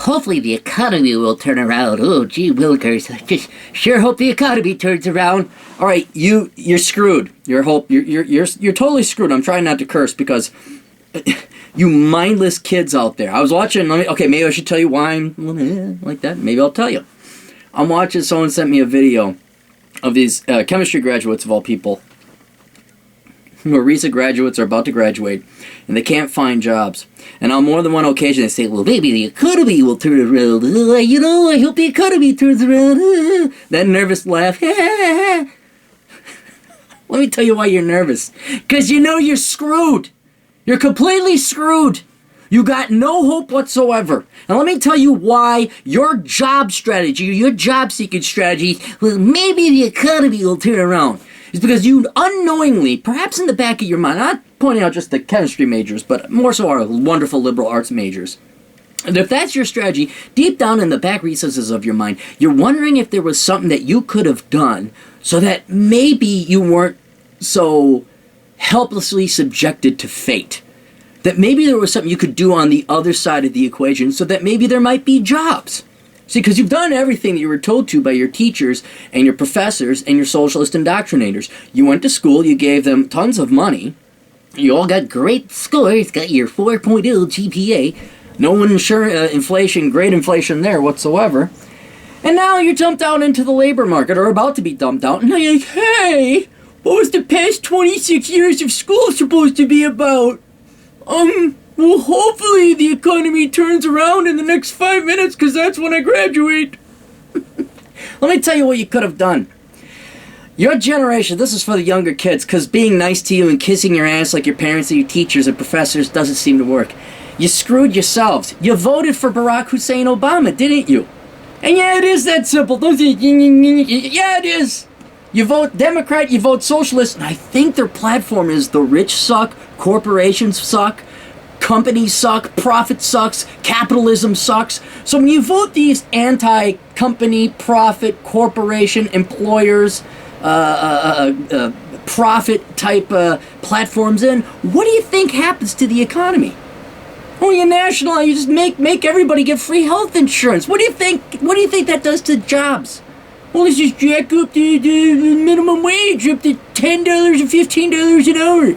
hopefully the economy will turn around. Oh, gee willikers. I just sure hope the economy turns around. All right, you're screwed. You're totally screwed. I'm trying not to curse because you mindless kids out there. I was watching. Okay, maybe I should tell you why I'm like that. Maybe I'll tell you. I'm watching. Someone sent me a video of these chemistry graduates of all people, who are recent graduates, are about to graduate, and they can't find jobs. And on more than one occasion, they say, well, maybe the economy will turn around. I hope the economy turns around. That nervous laugh. Let me tell you why you're nervous. Because you know you're screwed. You're completely screwed. You got no hope whatsoever. And let me tell you why your job strategy, your job-seeking strategy, well, maybe the economy will turn around. It's because you unknowingly, perhaps in the back of your mind, not pointing out just the chemistry majors, but more so our wonderful liberal arts majors. And if that's your strategy, deep down in the back recesses of your mind, you're wondering if there was something that you could have done so that maybe you weren't so helplessly subjected to fate. That maybe there was something you could do on the other side of the equation so that maybe there might be jobs. See, because you've done everything that you were told to by your teachers and your professors and your socialist indoctrinators. You went to school, you gave them tons of money, you all got great scores, got your 4.0 GPA, no inflation, great inflation there whatsoever, and now you're dumped out into the labor market, or about to be dumped out, and now you're like, hey, what was the past 26 years of school supposed to be about? Well, hopefully the economy turns around in the next 5 minutes, because that's when I graduate. Let me tell you what you could have done. Your generation, this is for the younger kids, because being nice to you and kissing your ass like your parents and your teachers and professors doesn't seem to work. You screwed yourselves. You voted for Barack Hussein Obama, didn't you? And yeah, it is that simple. Don't you? Yeah, it is. You vote Democrat, you vote Socialist, and I think their platform is the rich suck, corporations suck, companies suck, profit sucks, capitalism sucks. So when you vote these anti-company, profit, corporation, employers, profit-type platforms in, what do you think happens to the economy? Oh, you nationalize, you just make everybody get free health insurance. What do you think that does to jobs? Well, let's just jack up the minimum wage up to $10 or $15 an hour.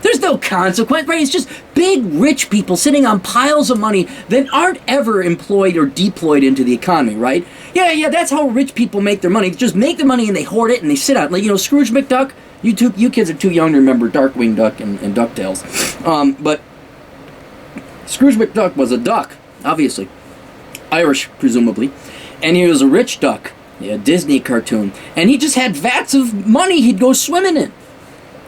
There's no consequence, right? It's just big rich people sitting on piles of money that aren't ever employed or deployed into the economy, right? Yeah, that's how rich people make their money. They just make the money and they hoard it and they sit out. Like, Scrooge McDuck. You kids are too young to remember Darkwing Duck and DuckTales. But Scrooge McDuck was a duck, obviously. Irish, presumably. And he was a rich duck. Yeah, Disney cartoon. And he just had vats of money he'd go swimming in.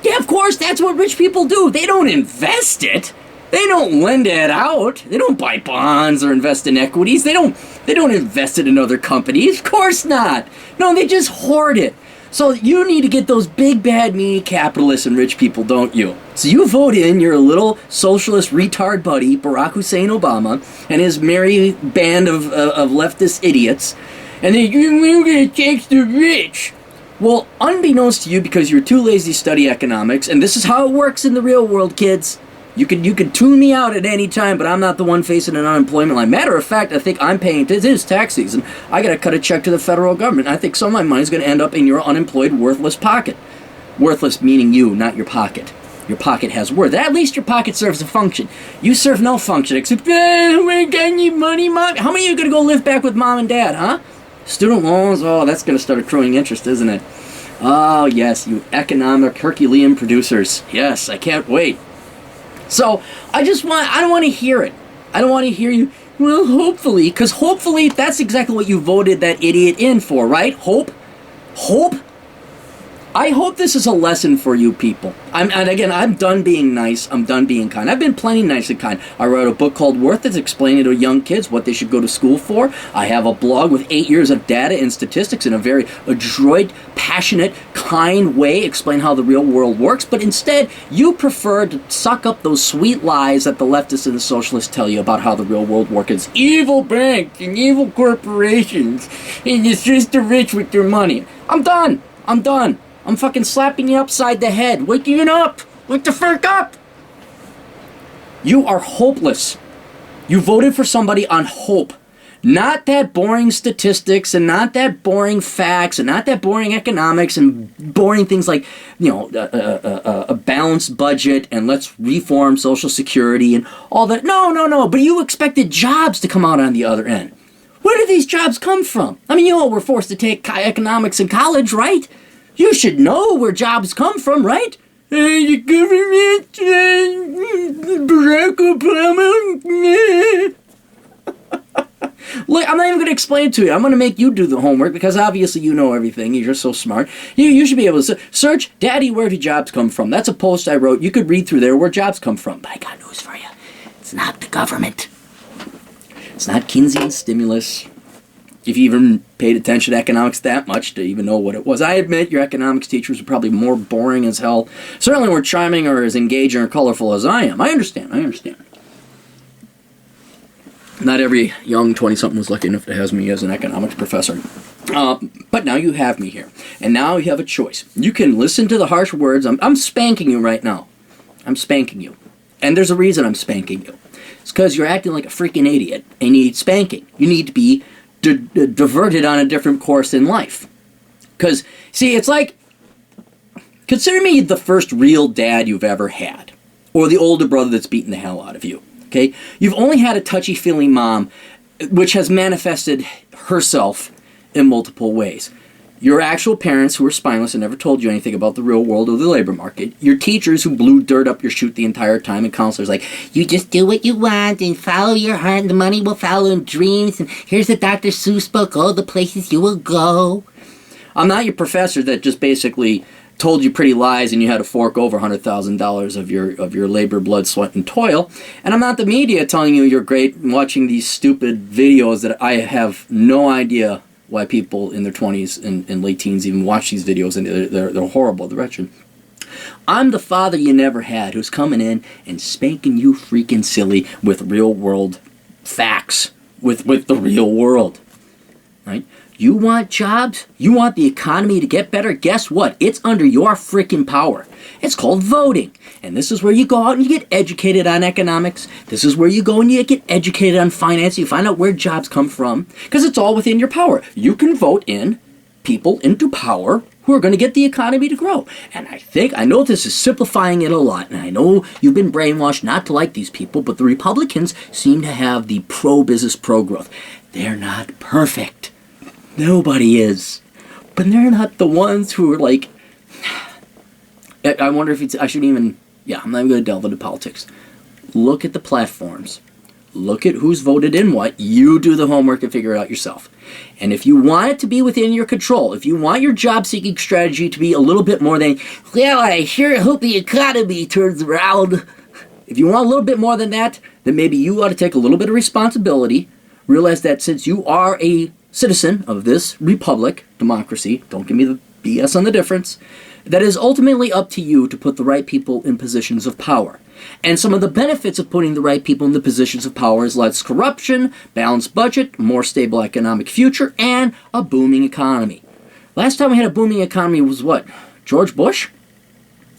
Yeah, of course, that's what rich people do. They don't invest it. They don't lend it out. They don't buy bonds or invest in equities. They don't invest it in other companies. Of course not. No, they just hoard it. So you need to get those big, bad, meaty capitalists and rich people, don't you? So you vote in your little socialist retard buddy, Barack Hussein Obama, and his merry band of leftist idiots, and then you're going to tax the rich. Well, unbeknownst to you, because you're too lazy to study economics, and this is how it works in the real world, kids. You can tune me out at any time, but I'm not the one facing an unemployment line. Matter of fact, I think I'm paying, it is tax season, I gotta cut a check to the federal government. I think some of my money's gonna end up in your unemployed, worthless pocket. Worthless meaning you, not your pocket. Your pocket has worth. At least your pocket serves a function. You serve no function, except, I need money, Mom. How many of you are gonna go live back with Mom and Dad, huh? Student loans, oh, that's going to start accruing interest, isn't it? Oh, yes, you economic Herculean producers. Yes, I can't wait. So, I don't want to hear it. I don't want to hear you, well, hopefully, because hopefully that's exactly what you voted that idiot in for, right? Hope? I hope this is a lesson for you people. I'm done being nice. I'm done being kind. I've been plenty nice and kind. I wrote a book called Worth It, explaining to young kids what they should go to school for. I have a blog with 8 years of data and statistics in a very adroit, passionate, kind way, explain how the real world works. But instead, you prefer to suck up those sweet lies that the leftists and the socialists tell you about how the real world works. It's evil banks and evil corporations, and it's just the rich with their money. I'm done. I'm fucking slapping you upside the head. Waking you up. Wake the fuck up. You are hopeless. You voted for somebody on hope. Not that boring statistics and not that boring facts and not that boring economics and boring things like, a balanced budget and let's reform Social Security and all that. No. But you expected jobs to come out on the other end. Where do these jobs come from? I mean, you all were forced to take economics in college, right? You should know where jobs come from, right? The government, Barack Obama. Look, I'm not even going to explain it to you. I'm going to make you do the homework because obviously you know everything. You're so smart. You should be able to search, Daddy, where do jobs come from? That's a post I wrote. You could read through there where jobs come from. But I got news for you. It's not the government. It's not Keynesian stimulus. If you even paid attention to economics that much to even know what it was. I admit your economics teachers are probably more boring as hell. Certainly weren't charming or as engaging or colorful as I am. I understand. Not every young 20-something was lucky enough to have me as an economics professor. But now you have me here. And now you have a choice. You can listen to the harsh words. I'm spanking you right now. I'm spanking you. And there's a reason I'm spanking you. It's because you're acting like a freaking idiot and you need spanking. You need to be diverted on a different course in life. Because, see, it's like, consider me the first real dad you've ever had. Or the older brother that's beating the hell out of you. Okay? You've only had a touchy-feely mom, which has manifested herself in multiple ways. Your actual parents who were spineless and never told you anything about the real world or the labor market. Your teachers who blew dirt up your chute the entire time. And counselors like, you just do what you want and follow your heart and the money will follow in dreams. And here's the Dr. Seuss book, all the places you will go. I'm not your professor that just basically told you pretty lies and you had to fork over $100,000 of your labor, blood, sweat, and toil. And I'm not the media telling you you're great and watching these stupid videos that I have no idea why people in their 20s and late teens even watch these videos, and they're horrible, they're wretched. I'm the father you never had who's coming in and spanking you freaking silly with real world facts, with the real world, right? You want jobs? You want the economy to get better? Guess what? It's under your freaking power. It's called voting. And this is where you go out and you get educated on economics. This is where you go and you get educated on finance. You find out where jobs come from. Because it's all within your power. You can vote in people into power who are going to get the economy to grow. And I know this is simplifying it a lot. And I know you've been brainwashed not to like these people. But the Republicans seem to have the pro-business, pro-growth. They're not perfect. Nobody is. But they're not the ones who are like... I wonder if I shouldn't even... Yeah, I'm not even going to delve into politics. Look at the platforms. Look at who's voted in what. You do the homework and figure it out yourself. And if you want it to be within your control, if you want your job-seeking strategy to be a little bit more than, well, I sure hope the economy turns around. If you want a little bit more than that, then maybe you ought to take a little bit of responsibility. Realize that since you are a citizen of this republic, democracy, don't give me the BS on the difference, that is ultimately up to you to put the right people in positions of power. And some of the benefits of putting the right people in the positions of power is less corruption, balanced budget, more stable economic future, and a booming economy. Last time we had a booming economy was what? George Bush?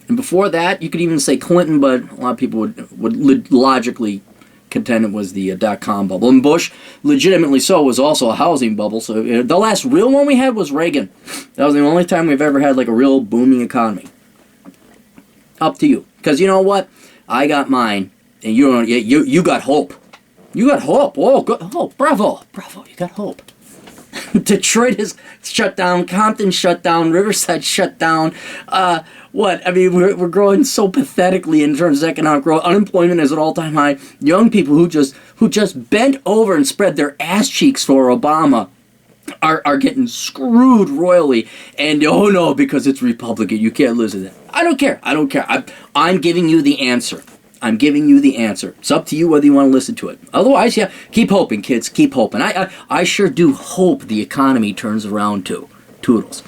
And before that, you could even say Clinton, but a lot of people would logically contend it was the dot-com bubble. And Bush, legitimately so, was also a housing bubble. So the last real one we had was Reagan. That was the only time we've ever had like a real booming economy. Up to you. Because you know what? I got mine, and you got hope. You got hope. Oh, good. Oh, bravo. Bravo, you got hope. Detroit is shut down. Compton shut down. Riverside shut down. What? I mean, we're growing so pathetically in terms of economic growth. Unemployment is at all-time high. Young people who just bent over and spread their ass cheeks for Obama are getting screwed royally. And oh no, because it's Republican, you can't listen to that. I don't care. I'm giving you the answer. I'm giving you the answer. It's up to you whether you want to listen to it. Otherwise, yeah, keep hoping, kids. Keep hoping. I sure do hope the economy turns around too. Toodles.